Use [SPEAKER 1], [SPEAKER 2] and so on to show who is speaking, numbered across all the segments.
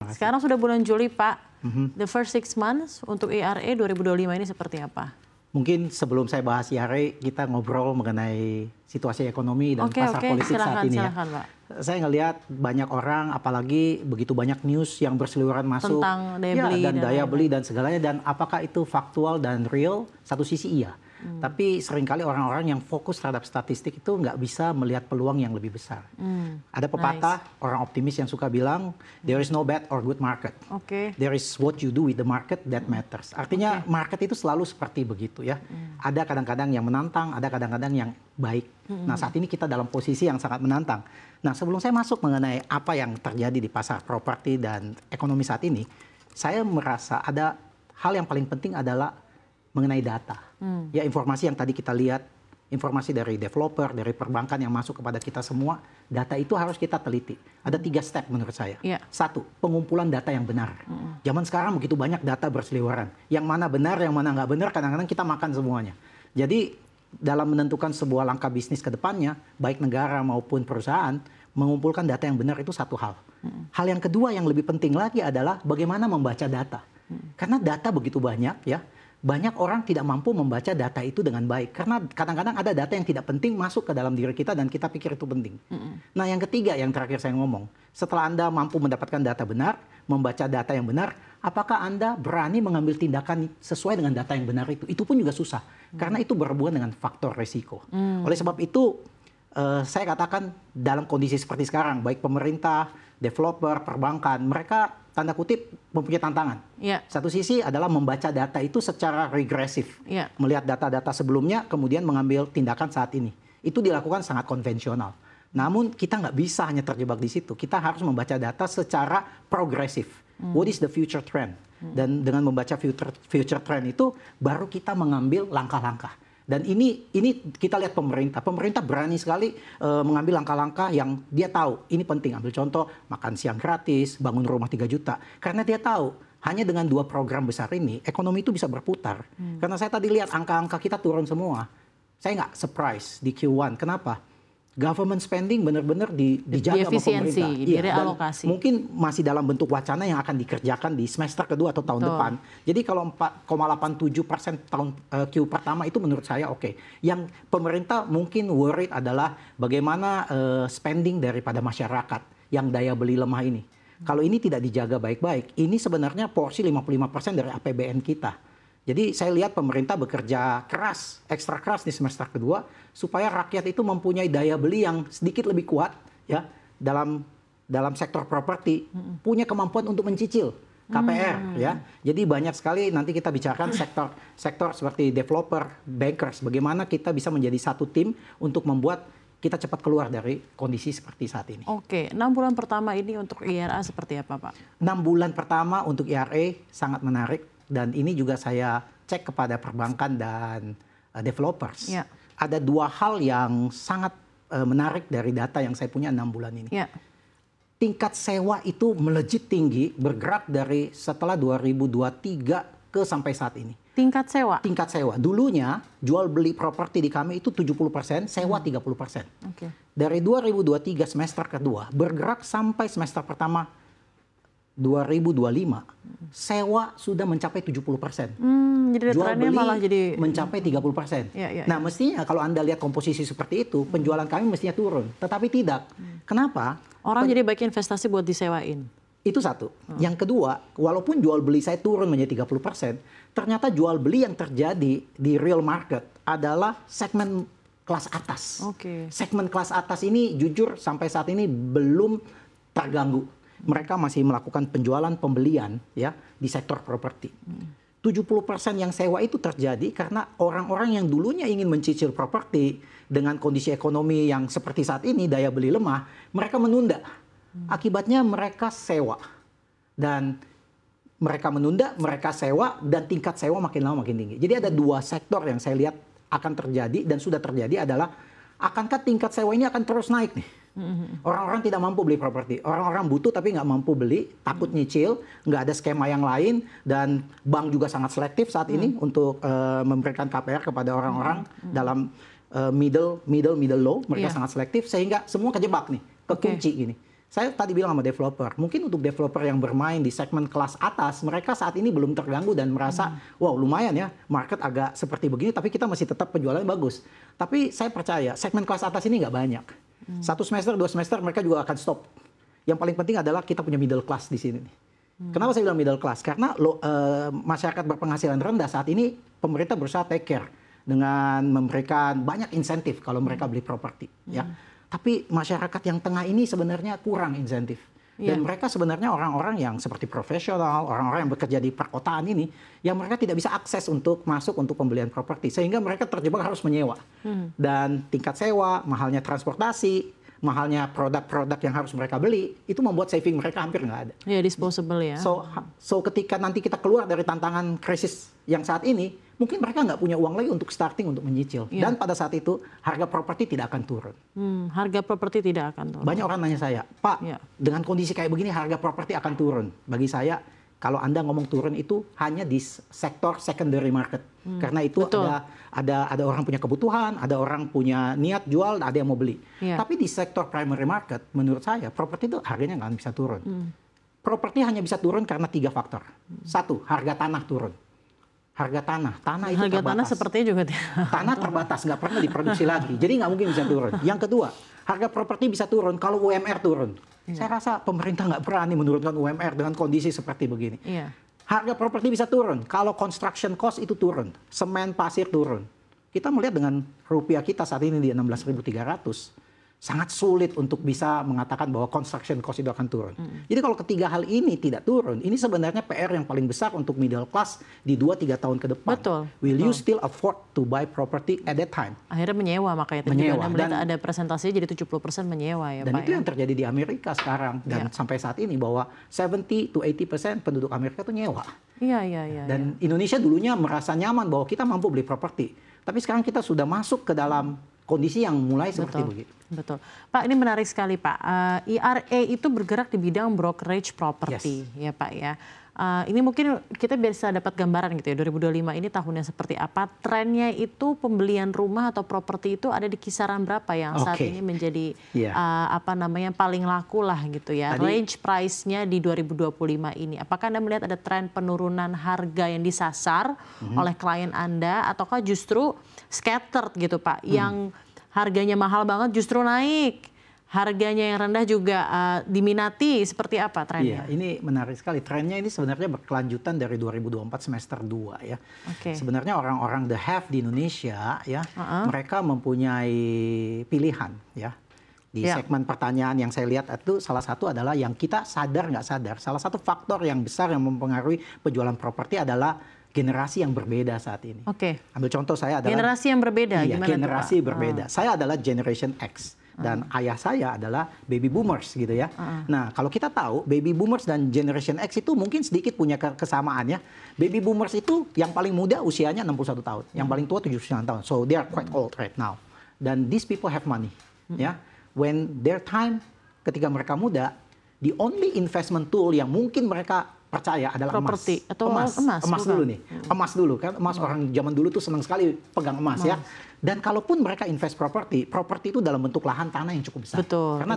[SPEAKER 1] kasih.
[SPEAKER 2] Sekarang sudah bulan Juli, Pak. The first 6 months untuk IRA 2025 ini seperti apa?
[SPEAKER 1] Mungkin sebelum saya bahas IRA, kita ngobrol mengenai situasi ekonomi dan pasar politik saat ini.
[SPEAKER 2] Silakan, Pak.
[SPEAKER 1] Saya ngelihat banyak orang, apalagi begitu banyak news yang berseliweran masuk
[SPEAKER 2] tentang daya beli
[SPEAKER 1] dan daya beli dan segalanya, dan apakah itu faktual dan real? Satu sisi iya. Tapi seringkali orang-orang yang fokus terhadap statistik itu nggak bisa melihat peluang yang lebih besar. Ada pepatah, orang optimis yang suka bilang, there is no bad or good market. There is what you do with the market that matters. Artinya market itu selalu seperti begitu ya. Ada kadang-kadang yang menantang, ada kadang-kadang yang baik. Nah, saat ini kita dalam posisi yang sangat menantang. Nah, sebelum saya masuk mengenai apa yang terjadi di pasar properti dan ekonomi saat ini, saya merasa ada hal yang paling penting adalah mengenai data. Ya, informasi yang tadi kita lihat, informasi dari developer, dari perbankan yang masuk kepada kita semua, data itu harus kita teliti. Ada 3 step menurut saya. Satu, pengumpulan data yang benar. Zaman sekarang begitu banyak data berseliweran. Yang mana benar, yang mana nggak benar, kadang-kadang kita makan semuanya. Jadi, dalam menentukan sebuah langkah bisnis ke depannya, baik negara maupun perusahaan, mengumpulkan data yang benar itu satu hal. Hal yang kedua yang lebih penting lagi adalah bagaimana membaca data. Karena data begitu banyak ya. Banyak orang tidak mampu membaca data itu dengan baik. Karena kadang-kadang ada data yang tidak penting masuk ke dalam diri kita dan kita pikir itu penting. Nah, yang ketiga yang terakhir saya ngomong, setelah Anda mampu mendapatkan data benar, membaca data yang benar, apakah Anda berani mengambil tindakan sesuai dengan data yang benar itu? Itu pun juga susah. Karena itu berhubungan dengan faktor resiko. Oleh sebab itu, saya katakan dalam kondisi seperti sekarang, baik pemerintah, developer, perbankan, mereka tanda kutip mempunyai tantangan. Satu sisi adalah membaca data itu secara regresif. Melihat data-data sebelumnya, kemudian mengambil tindakan saat ini. Itu dilakukan sangat konvensional. Namun kita nggak bisa hanya terjebak di situ. Kita harus membaca data secara progresif. What is the future trend? Dan dengan membaca future trend itu, baru kita mengambil langkah-langkah. Dan ini kita lihat pemerintah. Pemerintah berani sekali mengambil langkah-langkah yang dia tahu ini penting. Ambil contoh, makan siang gratis, bangun rumah 3 juta. Karena dia tahu hanya dengan 2 program besar ini, ekonomi itu bisa berputar. Karena saya tadi lihat angka-angka kita turun semua. Saya nggak surprise di Q1. Kenapa? Government spending benar-benar dijaga sama pemerintah.
[SPEAKER 2] Direalokasi.
[SPEAKER 1] Mungkin masih dalam bentuk wacana yang akan dikerjakan di semester kedua atau tahun depan. Jadi kalau 4,87% tahun Q pertama itu menurut saya oke. Yang pemerintah mungkin worried adalah bagaimana spending daripada masyarakat yang daya beli lemah ini. Kalau ini tidak dijaga baik-baik, ini sebenarnya porsi 55% dari APBN kita. Jadi saya lihat pemerintah bekerja keras, ekstra keras di semester kedua supaya rakyat itu mempunyai daya beli yang sedikit lebih kuat ya dalam sektor properti, punya kemampuan untuk mencicil KPR ya. Jadi banyak sekali nanti kita bicarakan sektor seperti developer, bankers, bagaimana kita bisa menjadi satu tim untuk membuat kita cepat keluar dari kondisi seperti saat ini.
[SPEAKER 2] 6 bulan pertama ini untuk IRA seperti apa, Pak?
[SPEAKER 1] 6 bulan pertama untuk IRA sangat menarik. Dan ini juga saya cek kepada perbankan dan developers. Ada 2 hal yang sangat menarik dari data yang saya punya 6 bulan ini. Tingkat sewa itu melejit tinggi, bergerak dari setelah 2023 ke sampai saat ini.
[SPEAKER 2] Tingkat sewa?
[SPEAKER 1] Tingkat sewa. Dulunya jual beli properti di kami itu 70%, sewa 30%. Dari 2023 semester kedua, bergerak sampai semester pertama 2025, sewa sudah mencapai 70%.
[SPEAKER 2] Jadi
[SPEAKER 1] jual beli
[SPEAKER 2] malah jadi
[SPEAKER 1] mencapai 30%. Nah, mestinya kalau Anda lihat komposisi seperti itu, penjualan kami mestinya turun. Tetapi tidak. Kenapa?
[SPEAKER 2] Orang jadi baik investasi buat disewain.
[SPEAKER 1] Itu satu. Yang kedua, walaupun jual beli saya turun menjadi 30%, ternyata jual beli yang terjadi di real market adalah segmen kelas atas. Segmen kelas atas ini jujur sampai saat ini belum terganggu. Mereka masih melakukan penjualan pembelian ya di sektor properti. 70% yang sewa itu terjadi karena orang-orang yang dulunya ingin mencicil properti dengan kondisi ekonomi yang seperti saat ini, daya beli lemah, mereka menunda. Akibatnya mereka sewa. Dan mereka menunda, mereka sewa, dan tingkat sewa makin lama makin tinggi. Jadi ada 2 sektor yang saya lihat akan terjadi dan sudah terjadi adalah akankah tingkat sewa ini akan terus naik nih? Orang-orang tidak mampu beli properti. Orang-orang butuh tapi nggak mampu beli, takut nyicil, nggak ada skema yang lain, dan bank juga sangat selektif saat ini untuk memberikan KPR kepada orang-orang dalam middle low. Mereka sangat selektif sehingga semua kejebak nih, kekunci gini. Saya tadi bilang sama developer, mungkin untuk developer yang bermain di segmen kelas atas, mereka saat ini belum terganggu dan merasa, wow lumayan ya, market agak seperti begini, tapi kita masih tetap penjualannya bagus. Tapi saya percaya, segmen kelas atas ini nggak banyak. 1 semester, 2 semester mereka juga akan stop. Yang paling penting adalah kita punya middle class di sini. Kenapa saya bilang middle class? Karena masyarakat berpenghasilan rendah saat ini, pemerintah berusaha take care dengan memberikan banyak insentif kalau mereka beli properti. Ya. Tapi masyarakat yang tengah ini sebenarnya kurang insentif. Dan mereka sebenarnya orang-orang yang seperti profesional, orang-orang yang bekerja di perkotaan ini, yang mereka tidak bisa akses untuk masuk untuk pembelian properti. Sehingga mereka terjebak harus menyewa. Dan tingkat sewa, mahalnya transportasi, mahalnya produk-produk yang harus mereka beli, itu membuat saving mereka hampir nggak ada.
[SPEAKER 2] Ya, disposable ya.
[SPEAKER 1] So ketika nanti kita keluar dari tantangan krisis yang saat ini, mungkin mereka nggak punya uang lagi untuk starting, untuk menyicil. Dan pada saat itu, harga properti tidak akan turun.
[SPEAKER 2] Harga properti tidak akan turun.
[SPEAKER 1] Banyak orang nanya saya, Pak, dengan kondisi kayak begini, harga properti akan turun. Bagi saya, kalau Anda ngomong turun itu hanya di sektor secondary market. Karena itu ada orang punya kebutuhan, ada orang punya niat jual, ada yang mau beli. Tapi di sektor primary market, menurut saya, properti itu harganya nggak bisa turun. Properti hanya bisa turun karena 3 faktor. 1, harga tanah turun. Harga tanah itu
[SPEAKER 2] harga
[SPEAKER 1] terbatas.
[SPEAKER 2] Tanah sepertinya juga
[SPEAKER 1] tanah terbatas, nggak pernah diproduksi lagi. Jadi nggak mungkin bisa turun. Yang kedua, harga properti bisa turun kalau UMR turun. Saya rasa pemerintah nggak berani menurunkan UMR dengan kondisi seperti begini. Harga properti bisa turun kalau construction cost itu turun, semen, pasir turun. Kita melihat dengan rupiah kita saat ini di 16.300. Sangat sulit untuk bisa mengatakan bahwa construction cost itu akan turun. Jadi kalau ketiga hal ini tidak turun, ini sebenarnya PR yang paling besar untuk middle class di 2-3 tahun ke depan. Will you still afford to buy property at that time?
[SPEAKER 2] Akhirnya menyewa, makanya tadi Anda melihat ada presentasinya jadi 70% menyewa ya
[SPEAKER 1] dan
[SPEAKER 2] Pak.
[SPEAKER 1] Dan itu yang terjadi di Amerika sekarang. Dan sampai saat ini bahwa 70-80% penduduk Amerika itu nyewa. Dan Indonesia dulunya merasa nyaman bahwa kita mampu beli properti. Tapi sekarang kita sudah masuk ke dalam kondisi yang mulai seperti begitu.
[SPEAKER 2] Betul. Pak, ini menarik sekali Pak. IRA itu bergerak di bidang brokerage property ya Pak ya. Ini mungkin kita bisa dapat gambaran gitu ya, 2025 ini tahunnya seperti apa. Trennya itu pembelian rumah atau properti itu ada di kisaran berapa yang saat ini menjadi paling laku lah gitu ya. Range price-nya di 2025 ini. Apakah Anda melihat ada tren penurunan harga yang disasar oleh klien Anda ataukah justru scattered gitu Pak, yang harganya mahal banget justru naik, harganya yang rendah juga diminati, seperti apa trennya?
[SPEAKER 1] Iya, ini menarik sekali. Trennya ini sebenarnya berkelanjutan dari 2024 semester 2 ya. Sebenarnya orang-orang the have di Indonesia ya, mereka mempunyai pilihan ya. Di segmen pertanyaan yang saya lihat itu salah satu adalah yang kita sadar nggak sadar. Salah satu faktor yang besar yang mempengaruhi penjualan properti adalah generasi yang berbeda saat ini. Ambil contoh saya adalah
[SPEAKER 2] generasi yang berbeda.
[SPEAKER 1] Iya,
[SPEAKER 2] gimana
[SPEAKER 1] generasi berbeda. Saya adalah Generation X. Dan ayah saya adalah baby boomers gitu ya. Nah, kalau kita tahu baby boomers dan Generation X itu mungkin sedikit punya kesamaan ya. Baby boomers itu yang paling muda usianya 61 tahun, yang paling tua 79 tahun. So they are quite old right now. Dan these people have money. Ya. When their time ketika mereka muda, the only investment tool yang mungkin mereka percaya adalah
[SPEAKER 2] property
[SPEAKER 1] emas.
[SPEAKER 2] Atau emas
[SPEAKER 1] dulu nih. Emas dulu kan. Emas orang zaman dulu tuh senang sekali pegang emas ya. Dan kalaupun mereka invest properti itu dalam bentuk lahan tanah yang cukup besar. Karena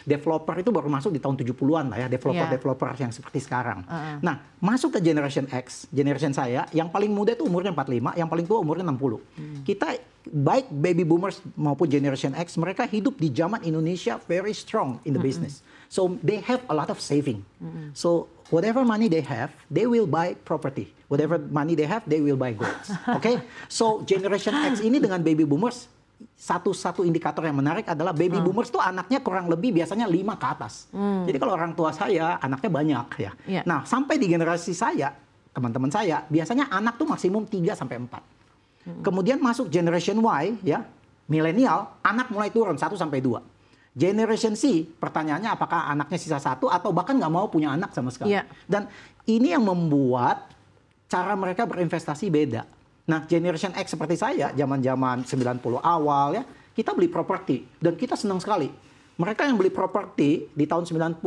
[SPEAKER 1] developer itu baru masuk di tahun 70-an lah ya, developer yang seperti sekarang. Nah, masuk ke Generation X, generation saya, yang paling muda itu umurnya 45, yang paling tua umurnya 60. Kita baik baby boomers maupun Generation X, mereka hidup di zaman Indonesia very strong in the business. So they have a lot of saving. So whatever money they have, they will buy property. Whatever money they have, they will buy goods. So Generation X ini dengan baby boomers, satu indikator yang menarik adalah baby boomers tuh anaknya kurang lebih biasanya 5 ke atas. Jadi kalau orang tua saya anaknya banyak ya. Nah, sampai di generasi saya, teman-teman saya, biasanya anak tuh maksimum 3 sampai 4. Kemudian masuk Generation Y ya, milenial, anak mulai turun 1 sampai 2. Generation C, pertanyaannya apakah anaknya sisa 1 atau bahkan nggak mau punya anak sama sekali. Dan ini yang membuat cara mereka berinvestasi beda. Nah, Generation X seperti saya, zaman-zaman 90 awal ya, kita beli properti dan kita senang sekali. Mereka yang beli properti di tahun 90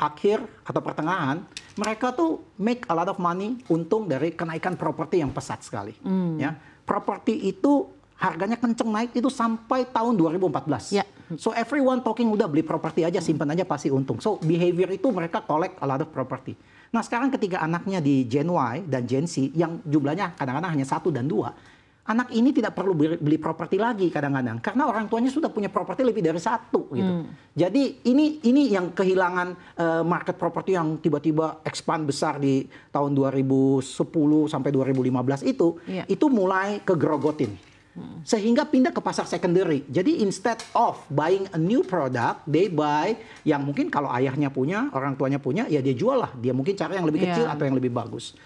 [SPEAKER 1] akhir atau pertengahan, mereka tuh make a lot of money, untung dari kenaikan properti yang pesat sekali. Ya, properti itu harganya kenceng naik itu sampai tahun 2014.
[SPEAKER 2] Yeah.
[SPEAKER 1] So everyone talking udah beli properti aja, simpan aja pasti untung. So behavior itu mereka collect a lot of property. Nah sekarang ketika anaknya di Gen Y dan Gen Z yang jumlahnya kadang-kadang hanya 1 dan 2, anak ini tidak perlu beli properti lagi kadang-kadang karena orang tuanya sudah punya properti lebih dari 1 gitu. Jadi ini yang kehilangan market properti yang tiba-tiba expand besar di tahun 2010 sampai 2015 itu mulai kegerogotin. Sehingga pindah ke pasar secondary. Jadi instead of buying a new product, they buy yang mungkin kalau ayahnya punya, orang tuanya punya, ya dia jual lah. Dia mungkin cari yang lebih kecil atau yang lebih bagus.